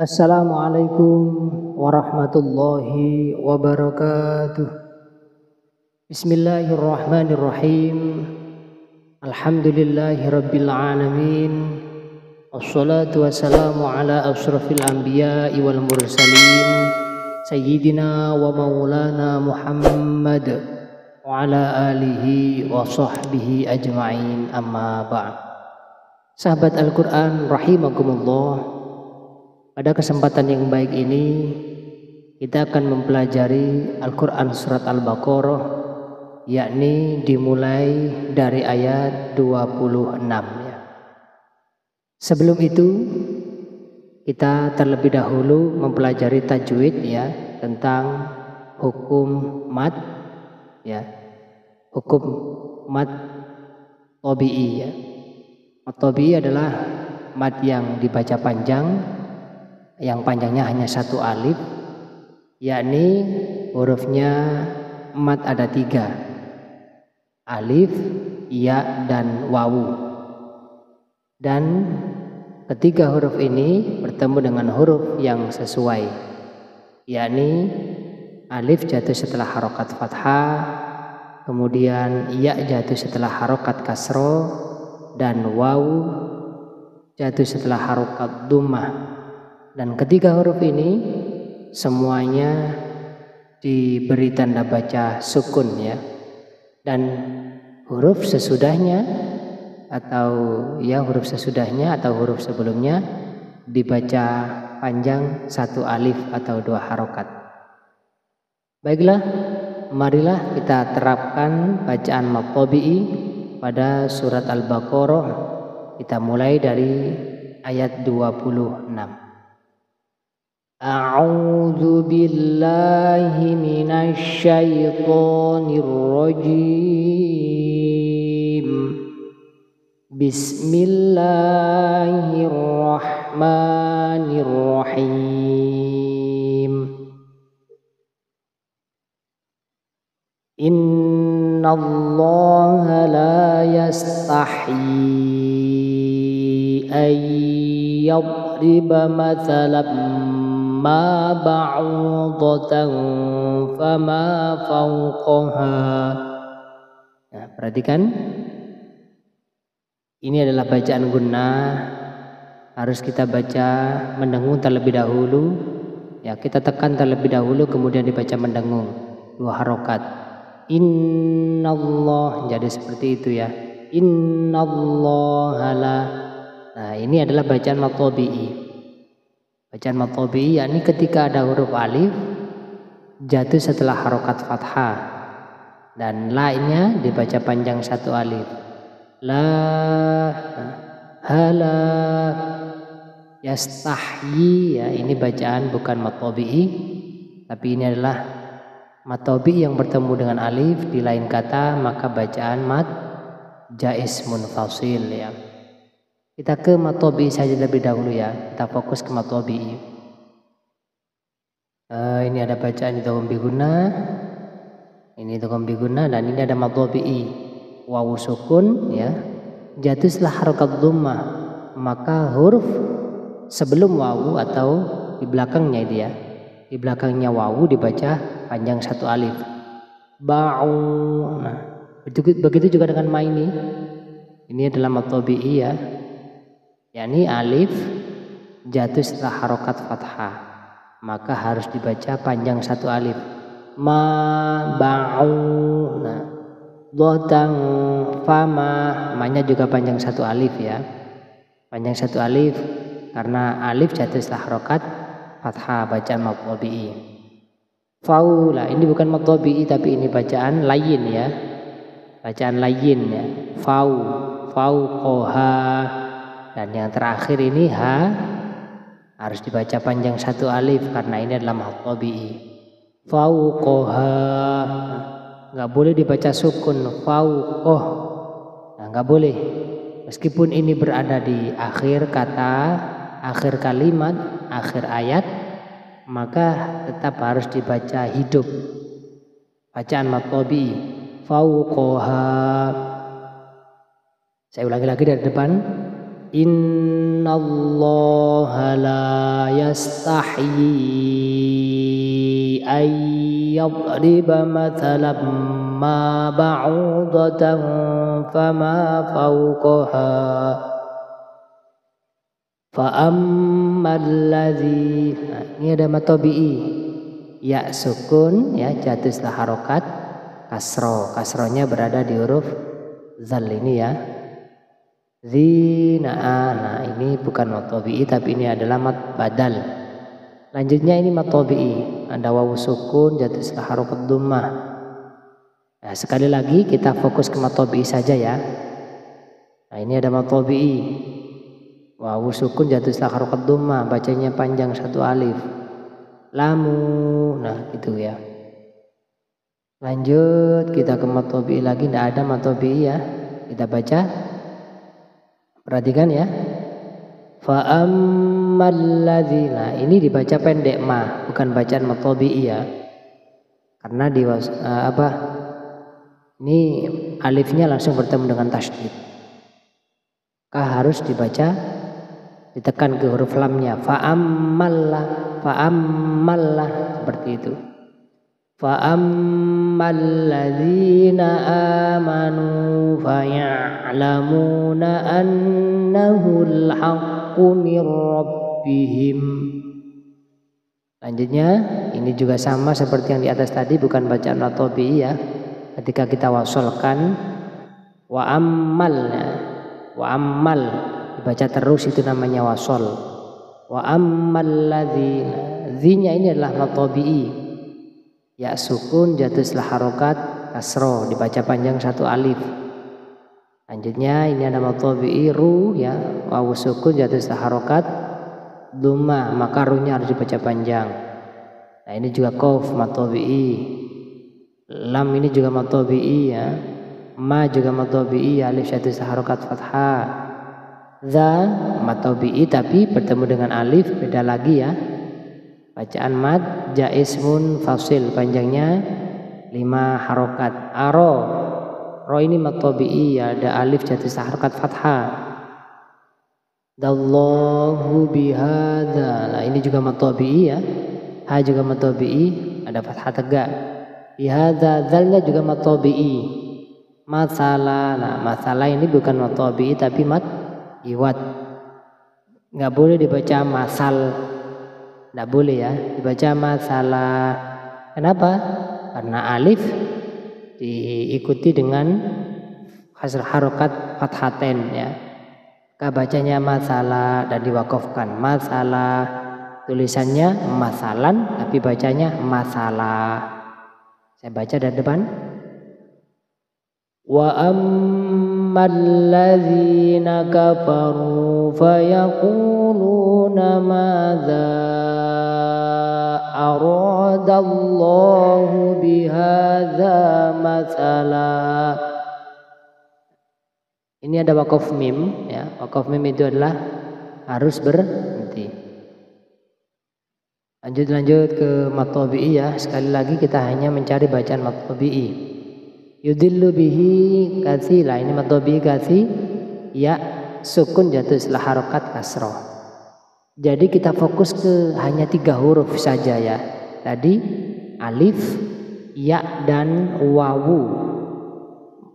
Assalamualaikum warahmatullahi wabarakatuh. Bismillahirrahmanirrahim. Alhamdulillahi rabbil alamin. Wassalatu wassalamu ala ashrafil anbiya'i wal mursalin Sayyidina wa maulana Muhammad wa ala alihi wa sahbihi ajma'in, amma ba'd. Sahabat Al-Quran rahimakumullah, pada kesempatan yang baik ini kita akan mempelajari Al-Quran surat Al-Baqarah, yakni dimulai dari ayat 26 ya. Sebelum itu kita terlebih dahulu mempelajari tajwid ya, tentang hukum mad ya, hukum mad tabi'i ya. Mad tabi'i adalah mad yang dibaca panjang, yang panjangnya hanya satu alif, yakni hurufnya mad ada 3, alif, ya, dan wawu. Dan ketiga huruf ini bertemu dengan huruf yang sesuai, yakni alif jatuh setelah harokat fathah, kemudian ya jatuh setelah harokat kasroh, dan wawu jatuh setelah harokat dhammah. Dan ketiga huruf ini semuanya diberi tanda baca sukun ya. Dan huruf sesudahnya atau huruf sebelumnya dibaca panjang satu alif atau 2 harokat. Baiklah, marilah kita terapkan bacaan mad tabi'i pada surat Al-Baqarah. Kita mulai dari ayat 26. A'udzu billahi minasy syaithanir rajim. Bismillahirrahmanirrahim. Innallaha la yastahyi an yadriba mathalan ma ba'udatan fama fawqaha. Nah, perhatikan, ini adalah bacaan gunnah, harus kita baca mendengung terlebih dahulu ya. Kita tekan terlebih dahulu kemudian dibaca mendengung 2 harokat. Innallah, jadi seperti itu ya. Innallaha la. Nah, ini adalah bacaan mad tabi'i. Bacaan mad tabi'i yakni ketika ada huruf alif jatuh setelah harokat fathah dan la-nya dibaca panjang satu alif. La, hala, yastahyi ya, ini bacaan bukan mad tabi'i, tapi ini adalah mad tabi'i yang bertemu dengan alif di lain kata, maka bacaan mad jaiz munfasil ya. Kita ke mad tabi'i saja lebih dahulu ya. Kita fokus ke mad tabi'i. Ini ada bacaan idgham bi gunnah. Ini idgham bi gunnah, dan ini ada mad tabi'i. Wawu sukun ya. Jatuh setelah harokat dhammah, maka huruf sebelum wawu atau di belakangnya itu ya. Di belakangnya wawu dibaca panjang satu alif. Ba'u. Nah, begitu juga dengan ma ini. Ini adalah mad tabi'i ya. yakni alif jatuh setelah harokat fathah, maka harus dibaca panjang satu alif. Ma ba'u. Nah, dotang fama, ma-nya juga panjang satu alif ya, panjang satu alif karena alif jatuh setelah harokat fathah, bacaan mad tabi'i. Faula, ini bukan mad tabi'i tapi ini bacaan layin ya, bacaan layin ya. Fauqaha. Dan yang terakhir ini ha harus dibaca panjang satu alif karena ini adalah mad tabi'i. Fauqaha, nggak boleh dibaca sukun fauqah. Nah, nggak boleh, meskipun ini berada di akhir kata, akhir kalimat, akhir ayat, maka tetap harus dibaca hidup bacaan mad tabi'i. Fauqaha. Saya ulangi lagi dari depan. Innallaha la yastahyi ay yadriba mathalan ma ba'udatan fama fawqaha fa ammal ladzi. Ini ada mad tabi'i, ya sukun ya jatuh setelah harokat kasro, kasronya berada di huruf zal ini ya. Zinaa, nah ini bukan mad tabi'i tapi ini adalah mad badal. Lanjutnya ini mad tabi'i, ada wawu sukun jatuh setelah harokat dhammah. Nah sekali lagi kita fokus ke mad tabi'i saja ya. Nah ini ada mad tabi'i, wawu sukun jatuh setelah harokat dhammah, bacanya panjang satu alif. Lamu, nah gitu ya. Lanjut kita ke mad tabi'i lagi, tidak ada mad tabi'i ya. Kita baca, perhatikan ya. Fa ammal ladzi, nah ini dibaca pendek ma, bukan bacaan mad tabi'i ya. Karena di ini alifnya langsung bertemu dengan tasydid. Harus dibaca ditekan ke huruf lamnya. Fa ammallah seperti itu. Fa ammal ladzina amanu fa ya'lamuna annahu al-haqqu mir rabbihim. Lanjutnya ini juga sama seperti yang di atas tadi, bukan bacaan mad tabi'i ya. Ketika kita wasolkan wa ammal dibaca terus itu namanya wasol. Wa ammal ladzina, zinya ini adalah mad tabi'i, ya sukun jatuh setelah harokat kasro, dibaca panjang satu alif. Lanjutnya ini ada mad tabi'i ru ya, wawu sukun jatuh setelah harokat dhammah, maka runya harus dibaca panjang. Nah ini juga qaf mad tabi'i. Lam ini juga mad tabi'i ya. Ma juga mad tabi'i, alif jatuh setelah harokat fathah. Za mad tabi'i tapi bertemu dengan alif, beda lagi ya. Bacaan mad jaismun fasil, panjangnya 5 harokat. Aro, ro ini mad tabi'i ya, ada alif jatuh setelah harokat fathah. Dallahu bihadza, nah ini juga mad tabi'i ya. Ha juga mad tabi'i, ada fathah tegak. Bihadza, zalnya juga mad tabi'i. Masalah, nah masalah ini bukan mad tabi'i tapi mad iwad. Nggak boleh dibaca masal, nggak boleh ya, dibaca masalah. Kenapa? Karena alif diikuti dengan harokat fathaten ya. Bacanya masalah dan diwakafkan. Masalah, tulisannya masalan tapi bacanya masalah. Saya baca dari depan. Wa ammal ladzina kafaru fayaquluna madza aradallahu bihadza masala. Ini ada wakaf mim ya. Wakaf mim itu adalah harus berhenti. Lanjut ke mad tabi'i ya. Sekali lagi kita hanya mencari bacaan mad tabi'i. Yudillu bihi kasi, lah ini mad tabi'i kasi, ya sukun jatuh setelah harokat kasroh. Jadi kita fokus ke hanya 3 huruf saja ya. Tadi alif, ya dan wawu.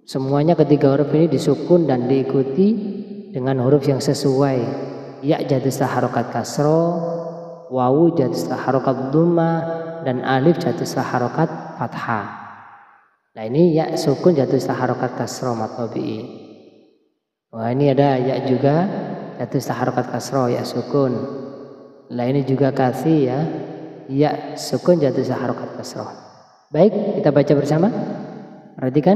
Semuanya ketiga huruf ini disukun dan diikuti dengan huruf yang sesuai. Ya jatuh setelah harokat kasro, wawu jatuh setelah harokat dhammah, dan alif jatuh setelah harokat fathah. Nah ini ya sukun jatuh setelah harokat kasro mad tabi'i. Wah ini ada ya juga jatuh setelah harokat kasro, ya sukun. Nah ini juga kasih ya sukun jatuh setelah harokat kasro. Baik, kita baca bersama. Perhatikan.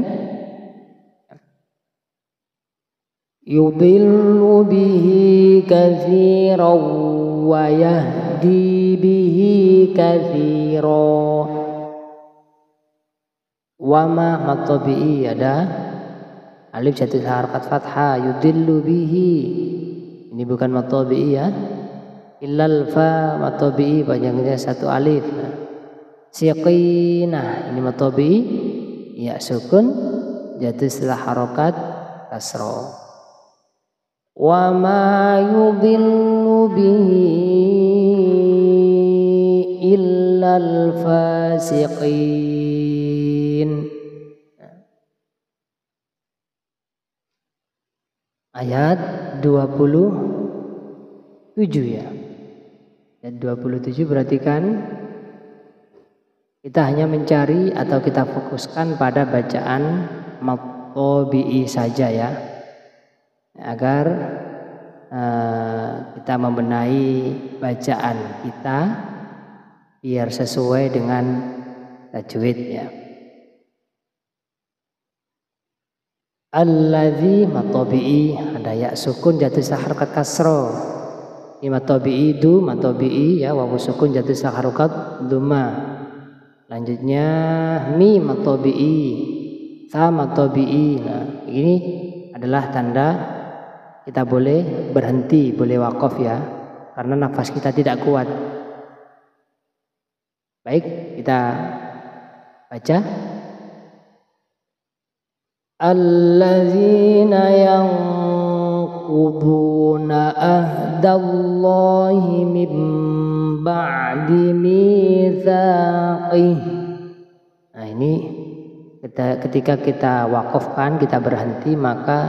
Yudillu bihi katsiran wa yahdi bihi katsiran. Wa ma mad tabi'i ada alif jatuh harokat fathah. Yudillu bihi ini bukan mad tabi'i ya. Illal fa mad tabi'i, panjangnya 1 alif. Siqinah ini mad tabi'i, ya sukun jatuh setelah harokat kasro. wa ma yudhillu bihi illal fasiqin. Ayat 27 ya. Ayat 27 berarti kan kita hanya mencari atau kita fokuskan pada bacaan matobi'i saja ya, agar kita membenahi bacaan kita biar sesuai dengan tajwid ya. Alladzi matobi'i, ada ya sukun jatuh harakat kasro. Ini matobi'i du matobi'i ya, wawu sukun jatuh harakat dhamma. Lanjutnya mi matobi'i, ta matobi'i. Nah, ini adalah tanda kita boleh berhenti, boleh wakaf ya, karena nafas kita tidak kuat. Baik, kita baca. Alladzina yanquduna ahdallahi min ba'di mitsaqih. Nah ini ketika kita wakafkan, kita berhenti, maka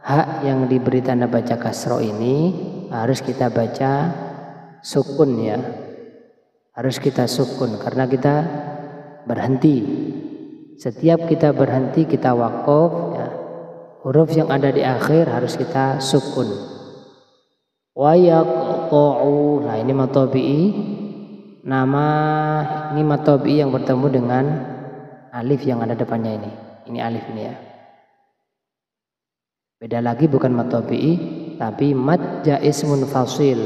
hak yang diberi tanda baca kasro ini harus kita baca sukun ya, harus kita sukun karena kita berhenti. Setiap kita berhenti, kita wakaf ya, huruf yang ada di akhir harus kita sukun. Wa yaqta'u, nah ini matobi'i, nama ini matobi'i yang bertemu dengan alif yang ada depannya ini alif ini ya. Beda lagi, bukan matobi'i tapi mad jaiz munfasil.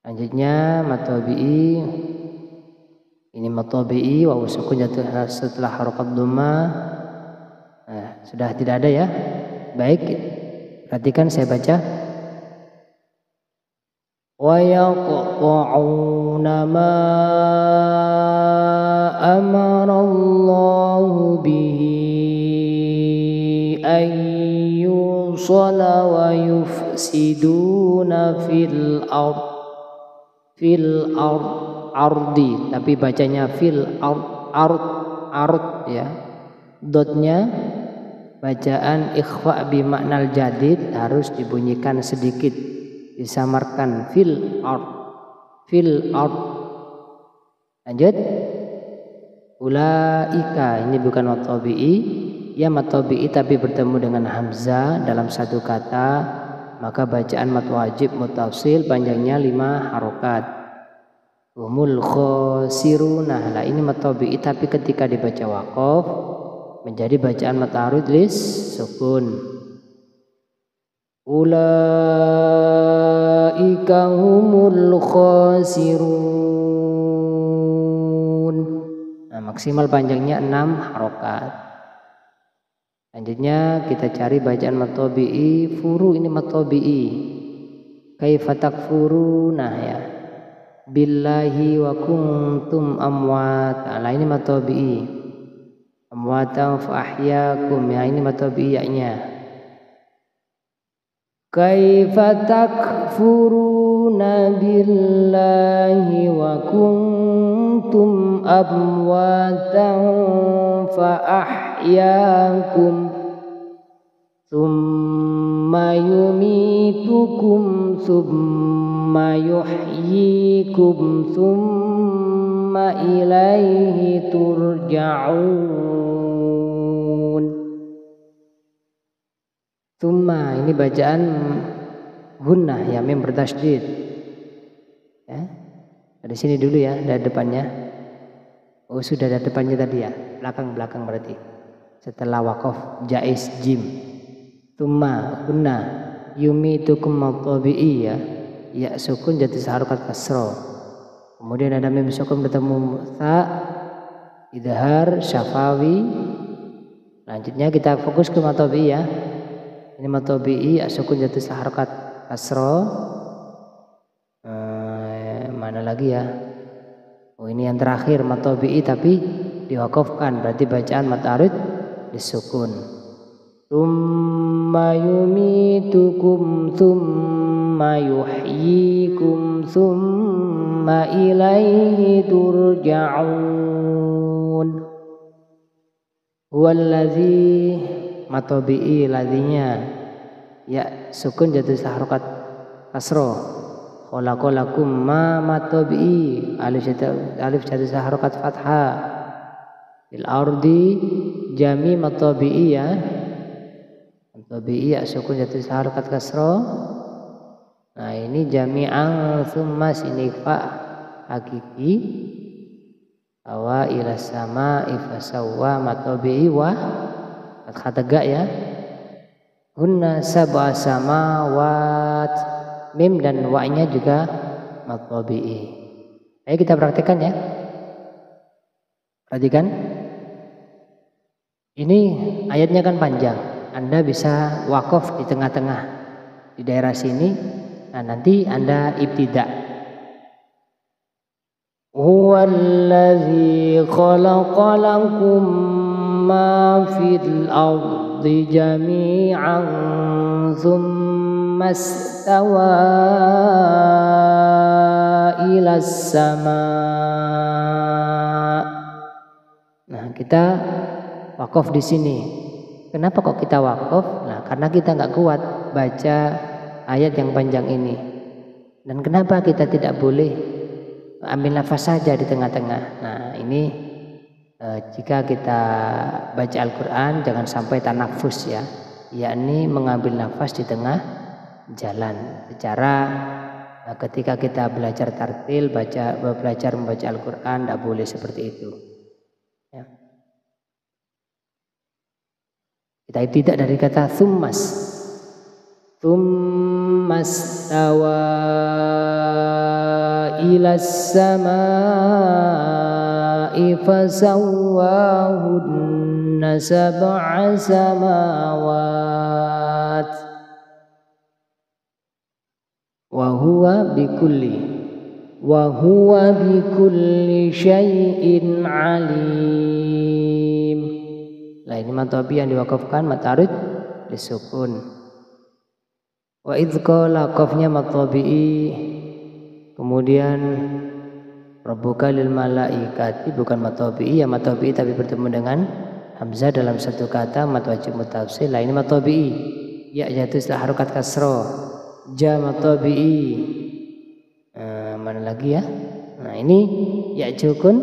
Lanjutnya matobi'i, ini matobi'i wawu sukun jatuh setelah harakat dhamma. Nah, sudah tidak ada ya. Baik, perhatikan saya baca. Wa yaqta'una ma amara Allahu bihi ayyusala wa yufsiduna fil ardi, tapi bacanya fil ard ya. Dotnya bacaan ikhfa bi maknal jadid harus dibunyikan sedikit, disamarkan fil ard. Lanjut. Ulaika, ini bukan matobi'i ya, matobi'i tapi bertemu dengan hamzah dalam satu kata, maka bacaan mat wajib mutasil panjangnya 5 harokat. Humul khosiruna, nah ini matobi'i tapi ketika dibaca waqaf menjadi bacaan mat arid lis sukun. Ulaika humul khosirun, nah maksimal panjangnya 6 harokat. Lanjutnya kita cari bacaan matobi'i furu, ini matobi'i. Kaifa takfuruna ya, billahi wa kuntum amwat. Nah ini matobi'i. Amwatan fa ahyakum, ya ini matobi'i ya-nya. Kaifa takfuruna billahi wa kuntum amwatan fa ahyakum thumma yumitukum thumma yuhyikum thumma ilaihi turja'un. Thumma ini bacaan gunnah ya, mim bertasydid ya. Dari sini dulu ya, dari depannya. Oh sudah ada depannya tadi ya, belakang berarti. Setelah waqaf jaiz jim. Thumma gunnah yumitukum matobi'i ya, ya sukun jatuh harokat kasro. Kemudian ada mim sukun bertemu ta, idhar syafawi. Lanjutnya kita fokus ke matobi'i ya. Ini matobi'i sukun jatuh harokat kasro. Mana lagi ya? Oh ini yang terakhir matobi'i tapi diwakafkan, berarti bacaan mat arid disukun. Tsumma yumitukum tsumma yuhyikum tsumma ilaihi turja'un. Huwallazi matobi'i ladhinya ya sukun jatuh harokat kasroh. Khalaqalakum ma matobi'i alif jatuh harokat fathah. Fil ardi jami matobi'i ya. Matobi'i ya sukun jatuh harokat kasroh. Nah ini jami'an tsumma sini fa hakiki. Awa ila sama ifasawwa matobi'i wa fathah tegak ya. Hunna sab'a samawat, mim dan wa-nya juga matobi'i. Ayo kita praktekkan ya. Perhatikan. Ini ayatnya kan panjang. Anda bisa wakaf di tengah-tengah di daerah sini. Nah nanti Anda ibtida. Huwallazi khalaqa lakum ma fil ardi jami'an tsumma istawa ilas sama'. Nah, kita wakaf di sini. Kenapa kok kita wakaf? Nah, karena kita nggak kuat baca ayat yang panjang ini. Dan kenapa kita tidak boleh ambil nafas saja di tengah-tengah? Nah ini jika kita baca Al-Quran jangan sampai tanafus ya, yakni mengambil nafas di tengah jalan. Secara ketika kita belajar tartil, belajar membaca Al-Quran tidak boleh seperti itu ya. Kita tidak dari kata tsummas tawa ilas sama'i fasawwahunna sab'a samawat wa huwa bikulli syai'in alim. Nah ini matobi yang diwakafkan matarid disukun. Wa idh qala qafnya matobi'i. Kemudian Rabbuka lil malaikati bukan matobi'i ya, matobi'i tapi bertemu dengan hamzah dalam satu kata mad wajib mutafsil. Lah ini matobi'i ya jatuh setelah harokat kasroh. Ja matobi'i. Mana lagi ya? Nah ini ya sukun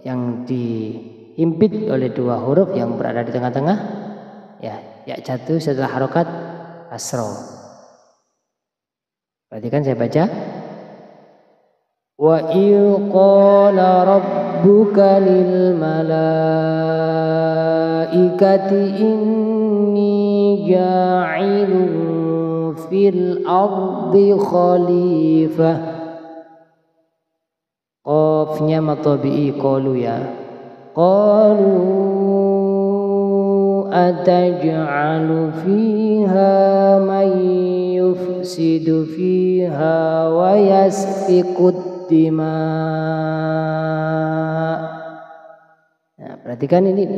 yang dihimpit oleh dua huruf yang berada di tengah-tengah ya jatuh setelah harokat kasroh. Perhatikan saya baca. Wa il qala rabbuka lil malaikati inni ja'ilun fil ardi khalifah. Qafnya matobi'i qalu ya. Qalu ataj'alu fiha man yufsidu fiha wa yasfiqud dima. Nah, perhatikan ini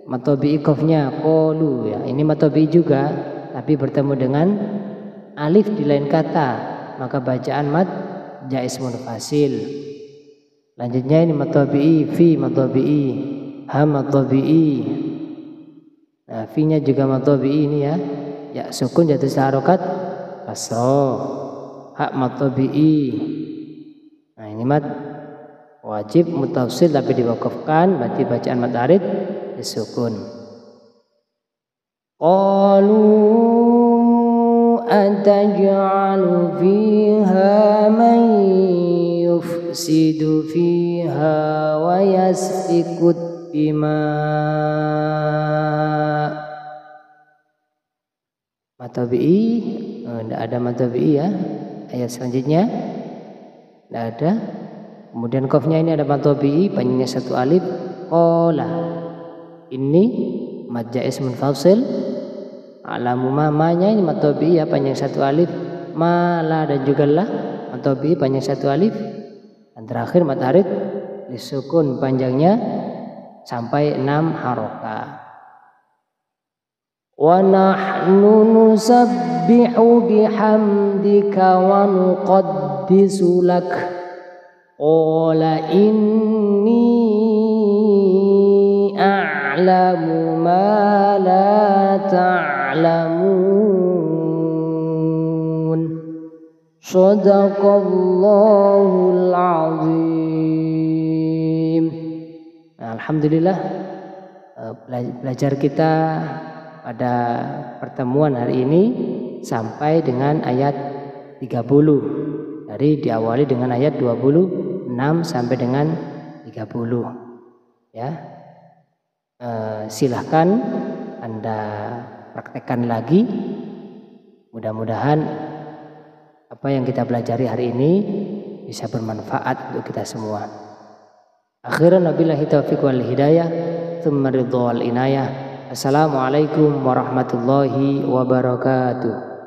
matobi'i qafnya qalu ya. Ini matobi'i juga tapi bertemu dengan alif di lain kata, maka bacaan mad jaiz munfasil. Lanjutnya ini matobi'i fi matobi'i ha matobi'i. Nah, fi-nya juga matobi'i ini ya. Ya sukun jatuh harokat kasroh. Hak matobi'i. Nah ini mad wajib mutafsil tapi diwakafkan, berarti bacaan mad arid disukun. Qalu ataj'alu fiha man yufsidu fiha wa yasfikud dima. Matobi'i tidak ada matobi'i ya. Ayat selanjutnya tidak ada. Kemudian qafnya ini ada matobi'i, panjangnya satu alif. Qala ini mad jaiz munfasil. Alamu mamanya ini matobi'i ya, panjang satu alif. Mala dan juga lah matobi'i panjang satu alif. Dan terakhir mad arid disukun panjangnya sampai 6 harokat. wa nahnu nusabbihu bihamdika wa nuqaddisu lak. Qala inni a'lamu ma la ta'lamun. Shadaqallahul azim. Nah, alhamdulillah belajar kita pada pertemuan hari ini sampai dengan ayat 30. Dari diawali dengan ayat 26 sampai dengan 30. Ya. Silahkan Anda praktekkan lagi. Mudah-mudahan apa yang kita pelajari hari ini bisa bermanfaat untuk kita semua. Akhiran wabillahi taufiq wal hidayah, tsumma ridha wal inayah. Assalamualaikum warahmatullahi wabarakatuh.